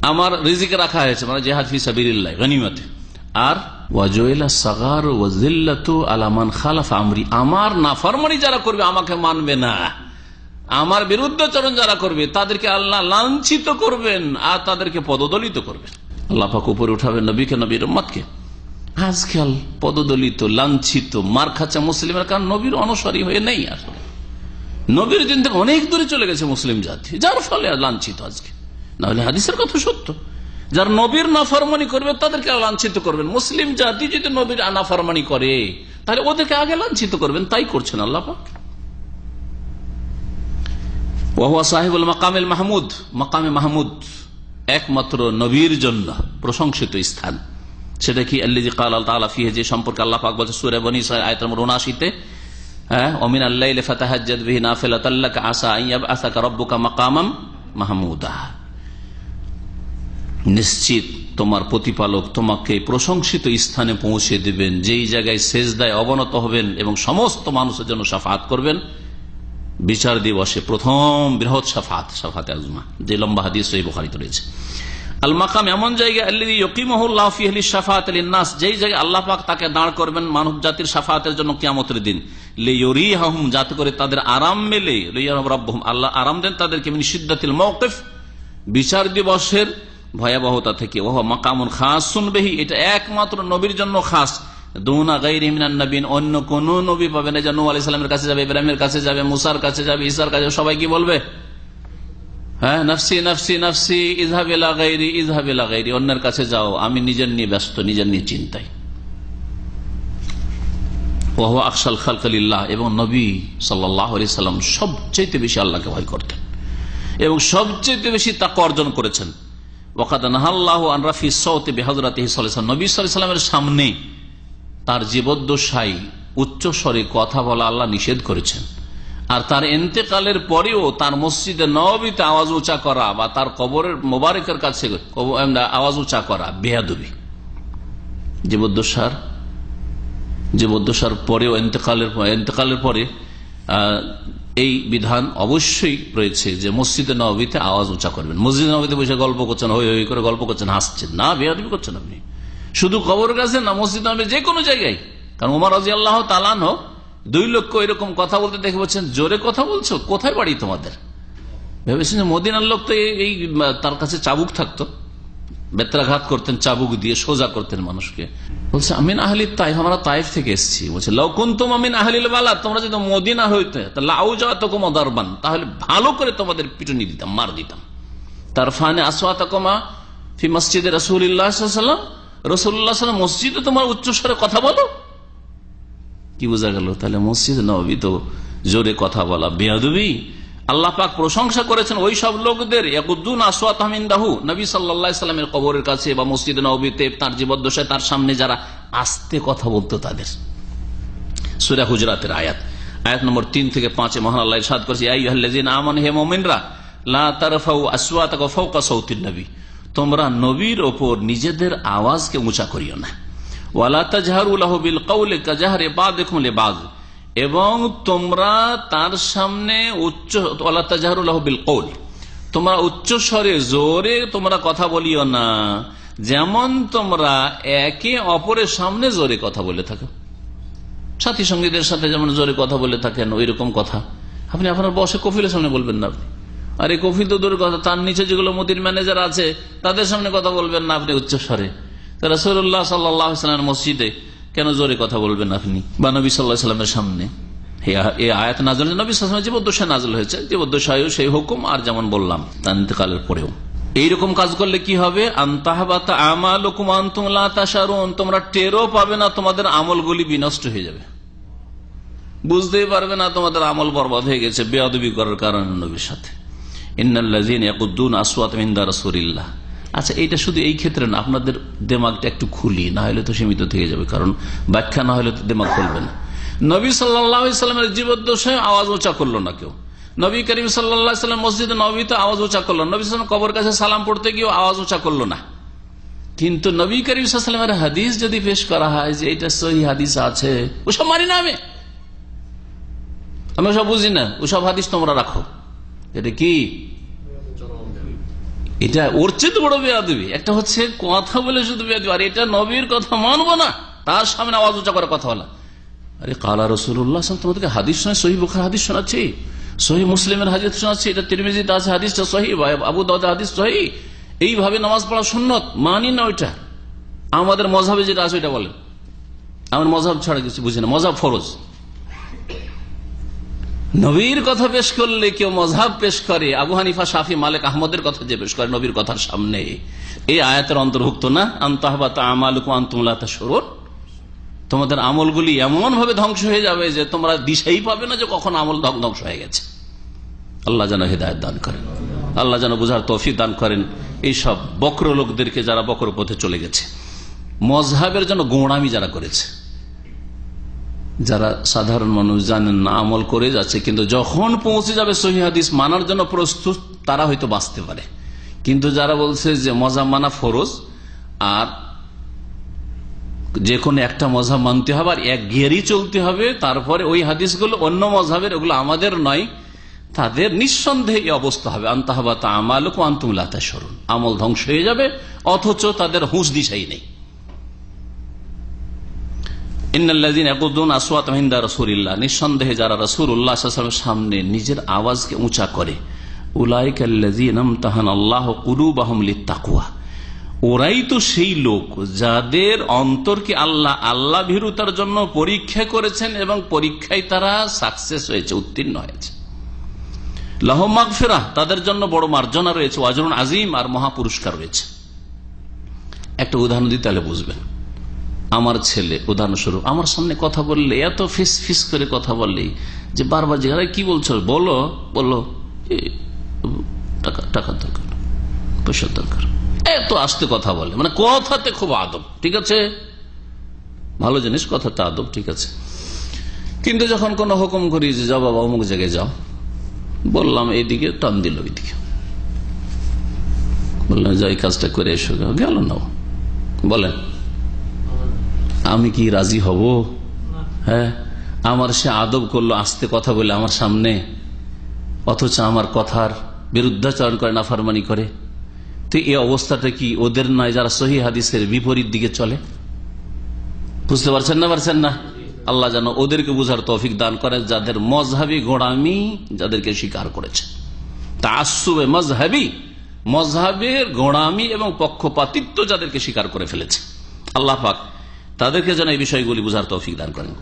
আমার রিজিকে রাখা হয়েছে, মানে জিহাদ ফি সাবিলিল্লাহ গনিমতে। আর ওয়াজুইলা সাগার ওয়াজিল্লাতু আলা মান খালাফা আমরি, আমার নাফরমানি যারা করবে, আমাকে মানবে না, আমার বিরুদ্ধাচরণ যারা করবে, তাদেরকে আল্লাহ লাঞ্ছিত করবেন আর তাদেরকে পদদলিত করবেন। আল্লাহ পাক উপরে উঠাবেন নবীকে, নবীর উম্মতকে। আজকাল পদদলিত, লাঞ্ছিত, মার খাচ্ছে মুসলিমের, কারণ নবীর অনুসারী হয়ে নেই। আসলে নবীর দিন থেকে অনেক দূরে চলে গেছে মুসলিম জাতি, যার ফলে লাঞ্ছিত আজকে। না হলে হাদিসের কথা সত্য, যার নবীর নাফরমানি করবে তাদেরকে লাঞ্ছিত করবেন। মুসলিম জাতি যদি নবীর নাফরমানি করে তাহলে ওদেরকে আগে লাঞ্ছিত করবেন, তাই করছেন আল্লাহ পাক। ওয়া সাহিবুল মাকামিল মাহমুদ, মাকামে মাহমুদ একমাত্র নবীর জন্য প্রশংসিত স্থান। সেটা কি? আল্লাযী ক্বালা তাআলা ফীহি, যে সম্পর্কে আল্লাহ পাক বলেছেন সূরা বনী ইসরাঈল আয়াত নম্বর 79-তে, ওয়া মিনাল লাইলি ফাতাহাজ্জাদ বিহি নাফিলাতাল লাকা আসা আন ইয়াবআসাকা রাব্বুকা মাকামাম মাহমুদা। নিশ্চিত তোমার প্রতিপালক তোমাকে প্রশংসিত স্থানে পৌঁছে দিবেন, যেই জায়গায় সেজদায় অবনত হবেন এবং সমস্ত মানুষের জন্য শাফাআত করবেন বিচার দিবসে। প্রথম বৃহৎ শাফাআত, শাফাআতে আযমা, যে লম্বা হাদিস সহিহ বুখারীতে রয়েছে। আল মাকাম এমন জায়গা, আল্লাযী ইয়াকিমুহুল্লাহু ফীহি লিশ-শাফাআতি লিন-নাস, যেই জায়গায় আল্লাহ পাক তাকে দাঁড় করবেন মানব জাতির শাফাআতের জন্য কিয়ামতের দিন। লিইউরিহাহুম, যাতে করে তাদের আরাম মেলে, লিইউরিহাহুম রাব্বুহুম, আল্লাহ আরাম দেন তাদেরকে, মিন শিদ্দাতিল মাওকিফ, বিচার দিবসের ভয়াবহতা থেকে। ওয়া মাকামুন খাসুন বিহি, এটা একমাত্র নবীর জন্য খাস। দুনা গায়রি মিনান নবিয়্যিন, অন্য কোন নবী পাবে না। নূহ আলাইহিস সালামের কাছে যাবে, ইব্রাহিমের কাছে যাবে, মুসার কাছে যাবে, ঈসার কাছে, সবাই কি বলবে? হ্যাঁ, নফসি নফসি নফসি, ইযহাব ইলা গায়রি, ইযহাব ইলা গায়রি, অন্যের কাছে যাও, আমি নিজের নিয়ে ব্যস্ত, নিজের নিয়ে চিন্তায়। ওয়া হুয়া আখশাল খালকি লিল্লাহ, এবং নবী সাল্লাল্লাহু আলাইহি সাল্লাম সবচেয়ে বেশি আল্লাহকে ভয় করতেন এবং সবচেয়ে বেশি তাকওয়া অর্জন করেছেন। ওয়াকাদ নাহাল্লাহু আন রাফি সাওতি বিহযরাতিহি সাল্লাল্লাহু আলাইহি ওয়াসাল্লাম, নবী সাল্লাল্লাহু আলাইহি ওয়াসাল্লামের সামনে তার জীবদ্দশায় উচ্চ স্বরে কথা বলা আল্লাহ নিষেধ করেছেন। আর তার ইন্তেকালের পরেও তার মসজিদে নববীতে আওয়াজ উঁচা করা বা তার কবরের মোবারকের কাছে আওয়াজ উঁচা করা বেয়াদবি। জীবদ্দশার পরেও, ইন্তেকালের পরে এই বিধান অবশ্যই রয়েছে যে মসজিদে নববীতে আওয়াজ উঁচা করবেন। মসজিদে নববীতে বসে গল্প করছেন, হই হই করে গল্প করছেন, হাসছেন না, বেয়াদবি করছেন আপনি। শুধু কবরের কাছে না, মসজিদ নববী যে কোনো জায়গায়। কারণ ওমর রাদিয়াল্লাহু তাআলা আনহু 2 লোক এরকম কথা বলতে দেখে বলছেন, জোরে কথা বলছো, কোথায় বাড়ি তোমাদের? ভেবেছেন যে মদিনার লোক তো এই তার কাছে চাবুক থাকতো, বেত্রাঘাত করতেন চাবুক দিয়ে, সোজা করতেন মানুষকে। বলছে আমিন আহলি তাইফ, আমরা তাইফ থেকে এসেছি। বলছে লাউ কুনতুম আমিন আহলিল বালাদ, তোমরা যদি মদিনা হইতে তাহলে আউজাতুকুম দারবান, তাহলে ভালো করে তোমাদের পিটুনি দিতাম, মার দিতাম। তারফানে আসওয়াতাকুমা ফি মসজিদে রাসূলুল্লাহ সাল্লাল্লাহু আলাইহি ওয়াসাল্লাম, রাসূলুল্লাহ সাল্লাল্লাহু আলাইহি ওয়াসাল্লাম মসজিদে তোমার উচ্চ স্বরে কথা বলো। কি বোঝা গেল? তাহলে মসজিদ নববী তো জোরে কথা বলা বেয়াদবি। আল্লাহ পাক প্রশংসা করেছেন ওই সব লোকদের, ইয়াকুদ্দুন আসওয়াতাহুম ইনদাহু, নবী সাল্লাল্লাহু আলাইহি সাল্লামের কবরের কাছে বা মসজিদে নববীতে তার জীবদ্দশায় তার সামনে যারা আস্তে কথা বলতো তাদের। সূরা হুজরাতের আয়াত নম্বর 3 থেকে 5 মহান আল্লাহ ইরশাদ করেছে, ইয়া আইয়ুহাল্লাযীনা আমানু, হে মুমিনরা, লা তারফাউ আসওয়াতাকুম ফাওকা সাওতিন নবী, তোমরা নবীর ওপর নিজেদের আওয়াজকে উঁচা করিও না। ওয়ালা তাজহারু লাহু বিল কওলি কাজহারি বাযিকুম লিবায, এবং তোমরা তার সামনে ওয়ালা তাজহারু লাহু বিল কওল, তোমরা উচ্চ স্বরে জোরে তোমরা কথা বলিও না, যেমন তোমরা একে অপরের সামনে জোরে কথা বলে থাকো। সাথী সঙ্গীদের সাথে যেমন জোরে কথা বলে থাকেন, ওই রকম কথা আপনি আপনার বসে কফিলের সামনে বলবেন না। আপনি আর এই কফিল তো দূরের কথা, তার নিচে যেগুলো মদির ম্যানেজার আছে তাদের সামনে কথা বলবেন না আপনি উচ্চ স্বরে। রাসূলুল্লাহ সাল্লাল্লাহু আলাইহি ওয়াসাল্লামের মসজিদে কেন জোরে কথা বলবেন আপনি, বা নবী সাল্লাল্লাহু আলাইহি ওয়াসাল্লামের সামনে? এই আয়াত নাযিল নবী সাল্লাল্লাহু আলাইহি ওয়াসাল্লামের জীবদ্দশায় নাযিল হয়েছে, জীবদ্দশায়ও সেই হুকুম, আর যেমন বললাম তার ইন্তেকালের পরেও। এইরকম কাজ করলে কি হবে? আনতাহবাতা আমালুকুম আনতুম লা তাশারুন, তোমরা টেরও পাবে না, তোমাদের আমলগুলি বিনষ্ট হয়ে যাবে, বুঝতেই পারবে না তোমাদের আমল বরবাদ হয়ে গেছে বেয়াদবি করার কারণে নবীর সাথে। ইন্নাল্লাযীনা ইয়াকুদ্দুনা আসওয়াতাহুম ইনদা রাসূলিল্লাহ। আচ্ছা, এইটা শুধু এই ক্ষেত্রে না, আপনাদের দিমাগটা একটু খুলি, না হলে তো সীমিত থেকে যাবে, কারণ ব্যাখ্যা না হলে তো দিমাগ খুলবে না। নবী সাল্লাল্লাহু আলাইহি সাল্লামের জীবদ্দশায় আওয়াজ উঁচা করলো না কেউ। নবী করিম সাল্লাল্লাহু আলাইহি সাল্লাম মসজিদে নববীতে আওয়াজ উঁচা করলো না, নবী সাল্লাল্লাহু আলাইহি সাল্লাম কবর কাছে সালাম পড়তে গিয়ে আওয়াজ উঁচা করলো না। কিন্তু নবী করিম সাল্লাল্লাহু আলাইহি সাল্লামের হাদিস যদি পেশ করা হয় যে এটা সহিহ হাদিস আছে, ওসব মানি না, আমি ওসব বুঝি না, ওসব হাদিস তোমরা রাখো। এটা কি এটা ওর চেয়ে বড় বেয়াদবি। একটা হচ্ছে কথা বলে শুধু বেয়াদবি, আর এটা নবীর কথা মানবো না, তার সামনে আওয়াজ উঁচা করে কথা বলা। আরে কালা রাসূলুল্লাহ, তোমাদেরকে হাদিস শোনায়, সহিহ বুখারী হাদিস শোনাচ্ছি, সহিহ মুসলিমের হাদিস শোনাচ্ছি, এটা তিরমিজিতে আছে হাদিসটা সহিহ, আবু দাউদের হাদিস সহিহ। এইভাবে নামাজ পড়া সুন্নত, মানি না ওইটা। আমাদের মযহাবে যেটা আছে ওইটা বলেন। আমার মযহাব ছাড়া কিছু বুঝি না, মযহাব ফরজ। নবীর কথা পেশ করলে কেউ মযহাব পেশ করে, আবু হানিফা, শাফি, মালিক, আহমদের কথা যে পেশ করে নবীর কথার সামনে, এই আয়াতের অন্তর্ভুক্ত না? আনতাহবাতা আমালুকুম আনতুম লা তাশউরুন, তোমাদের আমলগুলি এমন ভাবে ধ্বংস হয়ে যাবে যে তোমরা দিশাই পাবে না যে কখন আমল ধ্বংস হয়ে গেছে। আল্লাহ যেন হিদায়াত দান করেন, আল্লাহ যেন বুঝার তৌফিক দান করেন এইসব বক্র লোকদেরকে, যারা বক্র পথে চলে গেছে, মযহাবের জন্য গোঁড়ামি যারা করেছে, যারা সাধারণ মানুষ জানেন না, আমল করে যাচ্ছে, কিন্তু যখন পৌঁছে যাবে সহিহ হাদিস মানার জন্য প্রস্তুত, তারা হয়তো বাঁচতে পারে। কিন্তু যারা বলছে যে মযহাব মানা ফরজ, আর যে কোনো একটা মযহাব মানতে হবে আর এক গিয়ারই চলতে হবে, তারপরে ওই হাদিসগুলো অন্য মযহাবের, ওগুলো আমাদের নয়, তাদের নিঃসন্দেহে এই অবস্থা হবে। আনতাহবাতা আমালুকুম আনতুম লা তাশউরুন, আমল ধ্বংস হয়ে যাবে অথচ তাদের হুঁশ দিশাই নেই। ইন্নাল্লাযীনা ইয়াকুদ্দুনা আসওয়াতাহুম ইনদা রাসূলিল্লাহ, নিঃসন্দেহে যারা রাসূলুল্লাহ সাল্লাল্লাহু আলাইহি ওয়াসাল্লামের সামনে নিজের আওয়াজকে উঁচা করে, উলাইকাল্লাযীনা ইমতাহানাল্লাহু কুলুবাহুম লিত্তাকওয়া, ওরাই তো সেই লোক যাদের অন্তরকে আল্লাহ ভীরুতার জন্য পরীক্ষা করেছেন এবং পরীক্ষায় তারা সাকসেস হয়েছে, উত্তীর্ণ হয়েছে। লাহুম মাগফিরাহ, তাদের জন্য বড় মার্জনা রয়েছে, ওয়া আজরুন আযীম, আর মহা পুরস্কার রয়েছে। একটা উদাহরণ দিতে তাহলে বুঝবেন। আমার ছেলে উদাহরণস্বরূপ আমার সামনে কথা বললে, এত ফিস ফিস করে কথা বললে যে বারবার যে কি বলছো, বলো বলো, টাকার দরকার, পয়সার দরকার, এত আস্তে কথা বলে, মানে কথাতে খুব আদব, ঠিক আছে, ভালো জিনিস, কথাতে আদব, ঠিক আছে। কিন্তু যখন কোন হুকুম করি যে যাও বাবা অমুক জায়গায় যাও, বললাম এইদিকে, টান দিল ওইদিকে, বললাম যাও এই কাজটা করে এসো, গেল না। বলেন আমি কি রাজি হব? হ্যাঁ, আমার সে আদব করলো আস্তে কথা বলে আমার সামনে, অথচ আমার কথার বিরুদ্ধাচরণ করে, নাফরমানি করে। তো এই অবস্থাটা কি ওদের নয় যারা সহিহ হাদিসের বিপরীত দিকে চলে? বুঝতে পারছেন না? আল্লাহ যেন ওদেরকে বুঝার তৌফিক দান করেন, যাদের মযহাবী গোঁড়ামি যাদেরকে স্বীকার করেছে, তাআসসুবে মযহাবী, মযহাবের গোঁড়ামি এবং পক্ষপাতিত্ব যাদেরকে স্বীকার করে ফেলেছে। আল্লাহ পাক তাদেরকে যেন এই বিষয়গুলি বুঝার তৌফিক দান করেন।